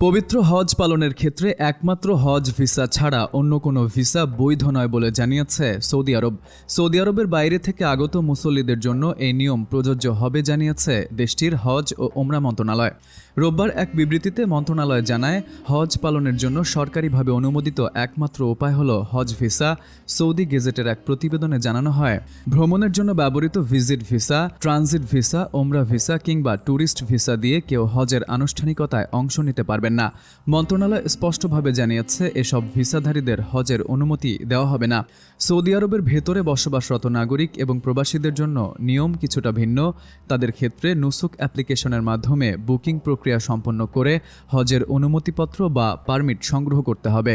পবিত্র হজ পালনের ক্ষেত্রে একমাত্র হজ ভিসা ছাড়া অন্য কোনো ভিসা বৈধ নয় বলে জানিয়েছে সৌদি আরব। সৌদি আরবের বাইরে থেকে আগত মুসল্লিদের জন্য এই নিয়ম প্রযোজ্য হবে জানিয়েছে দেশটির হজ ও ওমরা মন্ত্রণালয়। রোববার এক বিবৃতিতে মন্ত্রণালয় জানায়, হজ পালনের জন্য সরকারিভাবে অনুমোদিত একমাত্র উপায় হল হজ ভিসা। সৌদি গেজেটের এক প্রতিবেদনে জানানো হয়, ভ্রমণের জন্য ব্যবহৃত ভিজিট ভিসা, ট্রানজিট ভিসা, ওমরা ভিসা কিংবা ট্যুরিস্ট ভিসা দিয়ে কেউ হজের আনুষ্ঠানিকতায় অংশ নিতে পারবেন না। মন্ত্রণালয় স্পষ্টভাবে জানিয়েছে, এসব ভিসাধারীদের হজের অনুমতি দেওয়া হবে না। সৌদি আরবের ভেতরে বসবাসরত নাগরিক এবং প্রবাসীদের জন্য নিয়ম কিছুটা ভিন্ন। তাদের ক্ষেত্রে নুসুক অ্যাপ্লিকেশনের মাধ্যমে বুকিং প্রক্রিয়া সম্পন্ন করে হজের অনুমতিপত্র বা পারমিট সংগ্রহ করতে হবে।